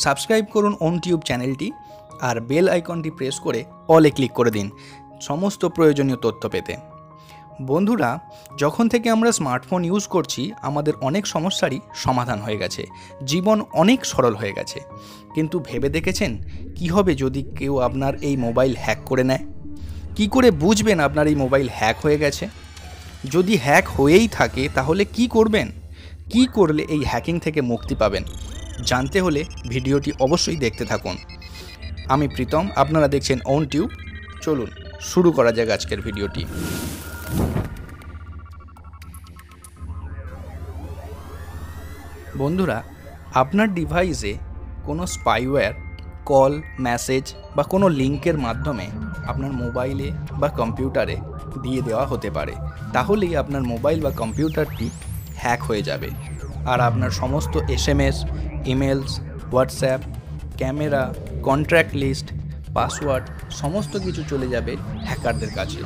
Subscribe করুন on tube চ্যানেলটি আর bell আইকনটি প্রেস করে অলে ক্লিক করে দিন সমস্ত প্রয়োজনীয় তথ্য পেতে। বন্ধুরা, যখন থেকে আমরা স্মার্টফোন ইউজ করছি আমাদের অনেক সমস্যারই সমাধান হয়ে গেছে, জীবন অনেক সরল হয়ে গেছে। কিন্তু ভেবে দেখেছেন কি হবে যদি কেউ আপনার এই মোবাইল হ্যাক করে নেয়? কি করে বুঝবেন আপনার এই মোবাইল হ্যাক হয়ে গেছে? যদি হ্যাক হয়েই থাকে তাহলে কি করবেন? কি করলে এই হ্যাকিং থেকে মুক্তি পাবেন? জানতে হলে ভিডিওটি অবশ্যই দেখতে থাকুন। আমি প্রীতম, আপনারা দেখছেন ওন টিউব। চলুন শুরু করা যাক আজকের ভিডিওটি। বন্ধুরা, আপনার ডিভাইসে কোনো স্পাইওয়্যার কল, মেসেজ বা কোনো লিঙ্কের মাধ্যমে আপনার মোবাইলে বা কম্পিউটারে দিয়ে দেওয়া হতে পারে। তাহলেই আপনার মোবাইল বা কম্পিউটারটি হ্যাক হয়ে যাবে আর আপনার সমস্ত SMS, emails, WhatsApp, camera, contact list, password সমস্ত কিছু চলে যাবে হ্যাকারদের কাছে।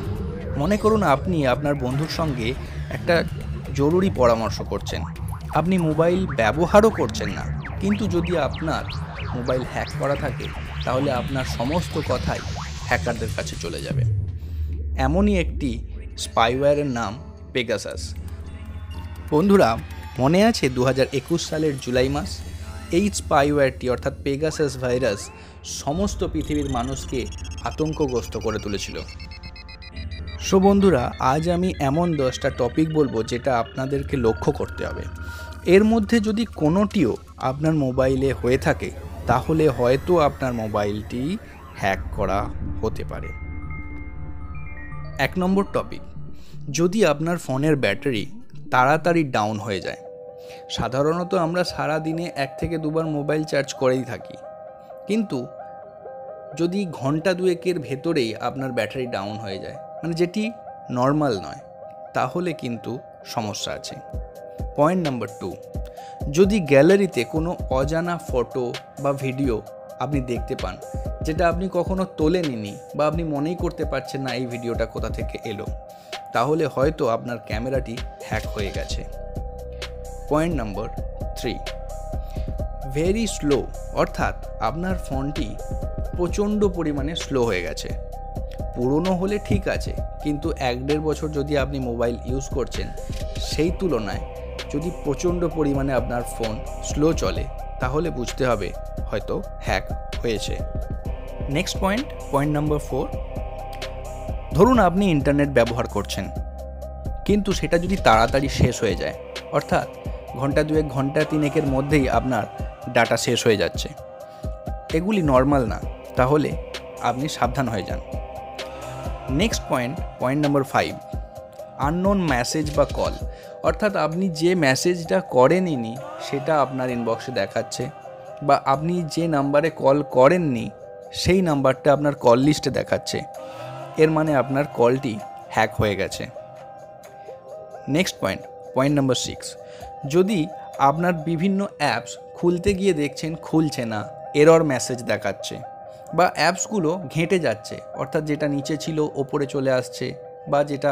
মনে করুন আপনি আপনার বন্ধুর সঙ্গে একটা জরুরি পরামর্শ করছেন, আপনি মোবাইল ব্যবহারও করছেন না, কিন্তু যদি আপনার মোবাইল হ্যাক করা থাকে তাহলে আপনার সমস্ত কথাই হ্যাকারদের কাছে চলে যাবে। এমনই একটি স্পাইওয়্যারের নাম পেগাসাস। বন্ধুরা, মনে আছে 2021 সালের জুলাই মাস? এই স্পাইওয়্যারটি অর্থাৎ পেগাসাস ভাইরাস সমস্ত পৃথিবীর মানুষকে আতঙ্কগ্রস্ত করে তুলেছিল। সো বন্ধুরা, আজ আমি এমন 10টা টপিক বলবো যেটা আপনাদেরকে লক্ষ্য করতে হবে। এর মধ্যে যদি কোনোটিও আপনার মোবাইলে হয়ে থাকে তাহলে হয়তো আপনার মোবাইলটি হ্যাক করা হতে পারে। 1 নম্বর টপিক, যদি আপনার ফোনের ব্যাটারি তাড়াতাড়ি ডাউন হয়ে যায়। সাধারণত আমরা সারা দিনে 1 থেকে 2 বার মোবাইল চার্জ করেই থাকি, কিন্তু যদি ঘন্টা 2-এর ভেতরেই আপনার ব্যাটারি ডাউন হয়ে যায়, মানে যেটি নর্মাল নয়, তাহলে কিন্তু সমস্যা আছে। পয়েন্ট নাম্বার 2, যদি গ্যালারিতে কোনো অজানা ফটো বা ভিডিও আপনি দেখতে পান যেটা আপনি কখনো তোলেননি বা আপনি মনেই করতে পারছেন না এই ভিডিওটা কোথা থেকে এলো, তাহলে হয়তো আপনার ক্যামেরাটি হ্যাক হয়ে গেছে। পয়েন্ট নাম্বার 3, ভেরি স্লো, অর্থাৎ আপনার ফোনটি প্রচণ্ড পরিমাণে স্লো হয়ে গেছে। পুরনো হলে ঠিক আছে, কিন্তু 1-1.5 বছর যদি আপনি মোবাইল ইউজ করছেন সেই তুলনায় যদি প্রচণ্ড পরিমাণে আপনার ফোন স্লো চলে তাহলে বুঝতে হবে হয়তো হ্যাক হয়েছে। নেক্সট পয়েন্ট নাম্বার 4, ধরুন আপনি ইন্টারনেট ব্যবহার করছেন, কিন্তু সেটা যদি তাড়াতাড়ি শেষ হয়ে যায়, অর্থাৎ ঘন্টা 2-1, ঘন্টা 3-এর মধ্যেই আপনার ডাটা শেষ হয়ে যাচ্ছে, এগুলি নর্মাল না, তাহলে আপনি সাবধান হয়ে যান। Next point number 5, unknown message বা কল, অর্থাৎ আপনি যে মেসেজটা করেননি সেটা আপনার ইনবক্সে দেখাচ্ছে, বা আপনি যে নাম্বারে কল করেননি সেই নাম্বারটা আপনার কল লিস্টে দেখাচ্ছে। এর মানে আপনার কলটি হ্যাক হয়ে গেছে। নেক্সট পয়েন্ট নাম্বার 6, যদি আপনার বিভিন্ন অ্যাপস খুলতে গিয়ে দেখছেন খুলছে না, এরর মেসেজ দেখাচ্ছে, বা অ্যাপসগুলো ঘেঁটে যাচ্ছে, অর্থাৎ যেটা নিচে ছিল ওপরে চলে আসছে, বা যেটা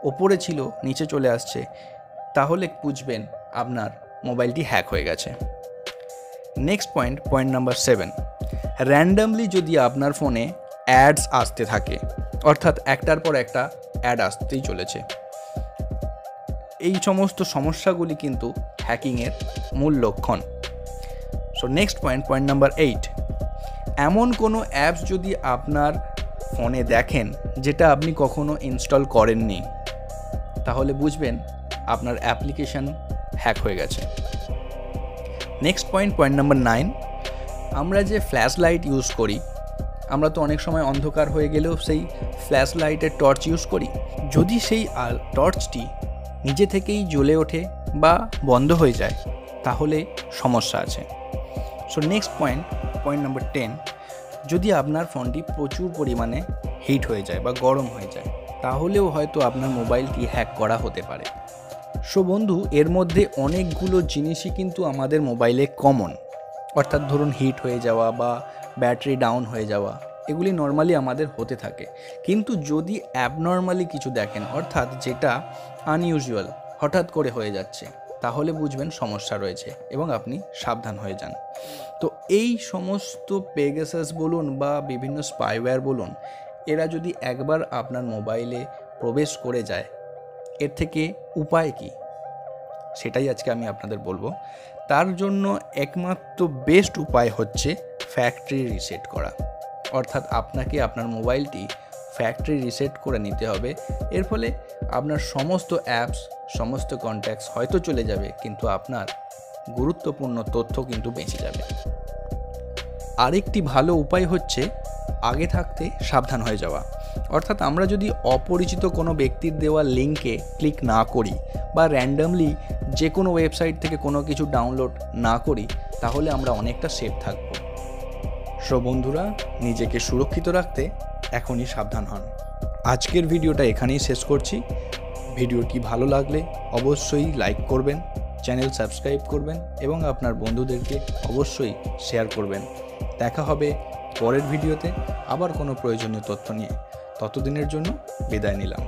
ওপরে ছিল নিচে চলে আসছে, তাহলে বুঝবেন আপনার মোবাইলটি হ্যাক হয়ে গেছে। নেক্সট পয়েন্ট নাম্বার 7, র্যান্ডামলি যদি আপনার ফোনে অ্যাডস আসতে থাকে, অর্থাৎ একটার পর একটা অ্যাড আসতেই চলেছে, এই সমস্ত সমস্যাগুলি কিন্তু হ্যাকিংয়ের মূল লক্ষণ। সো নেক্সট পয়েন্ট নাম্বার 8, এমন কোনো অ্যাপস যদি আপনার ফোনে দেখেন যেটা আপনি কখনো ইনস্টল করেননি, তাহলে বুঝবেন আপনার অ্যাপ্লিকেশন হ্যাক হয়ে গেছে। নেক্সট পয়েন্ট নাম্বার 9, আমরা যে ফ্ল্যাশ লাইট ইউজ করি, আমরা তো অনেক সময় অন্ধকার হয়ে গেলেও সেই ফ্ল্যাশ লাইটের টর্চ ইউজ করি, যদি সেই টর্চটি নিজে থেকেই জ্বলে ওঠে বা বন্ধ হয়ে যায় তাহলে সমস্যা আছে। সো নেক্সট পয়েন্ট নাম্বার 10, যদি আপনার ফোনটি প্রচুর পরিমাণে হিট হয়ে যায় বা গরম হয়ে যায় তাহলেও হয়তো আপনার মোবাইলটি হ্যাক করা হতে পারে। সো বন্ধু, এর মধ্যে অনেকগুলো জিনিসই কিন্তু আমাদের মোবাইলে কমন, অর্থাৎ ধরুন হিট হয়ে যাওয়া বা ব্যাটারি ডাউন হয়ে যাওয়া, এগুলি নর্মালি আমাদের হতে থাকে। কিন্তু যদি অ্যাবনর্মালি কিছু দেখেন, অর্থাৎ যেটা আনইউজুয়াল, হঠাৎ করে হয়ে যাচ্ছে, তাহলে বুঝবেন সমস্যা রয়েছে এবং আপনি সাবধান হয়ে যান। তো এই সমস্ত পেগাসাস বলুন বা বিভিন্ন স্পাইওয়্যার বলুন, এরা যদি একবার আপনার মোবাইলে প্রবেশ করে যায়, এর থেকে উপায় কী সেটাই আজকে আমি আপনাদের বলবো। তার জন্য একমাত্র বেস্ট উপায় হচ্ছে ফ্যাক্টরি রিসেট করা। অর্থাৎ আপনাকে আপনার মোবাইলটি ফ্যাক্টরি রিসেট করে নিতে হবে। এর ফলে আপনার সমস্ত অ্যাপস, সমস্ত কন্ট্যাক্টস হয়তো চলে যাবে, কিন্তু আপনার গুরুত্বপূর্ণ তথ্য কিন্তু বেঁচে যাবে। আরেকটি ভালো উপায় হচ্ছে আগে থাকতে সাবধান হয়ে যাওয়া। অর্থাৎ আমরা যদি অপরিচিত কোনো ব্যক্তির দেওয়া লিঙ্কে ক্লিক না করি বা র্যান্ডামলি যে কোনো ওয়েবসাইট থেকে কোনো কিছু ডাউনলোড না করি, তাহলে আমরা অনেকটা সেফ থাকব। সো বন্ধুরা, নিজেকে সুরক্ষিত রাখতে এখনই সাবধান হন। আজকের ভিডিওটা এখানেই শেষ করছি। ভিডিওটি ভালো লাগলে অবশ্যই লাইক করবেন, চ্যানেল সাবস্ক্রাইব করবেন এবং আপনার বন্ধুদেরকে অবশ্যই শেয়ার করবেন। দেখা হবে পরের ভিডিওতে আবার কোনো প্রয়োজনীয় তথ্য নিয়ে। ততদিনের জন্য বিদায় নিলাম।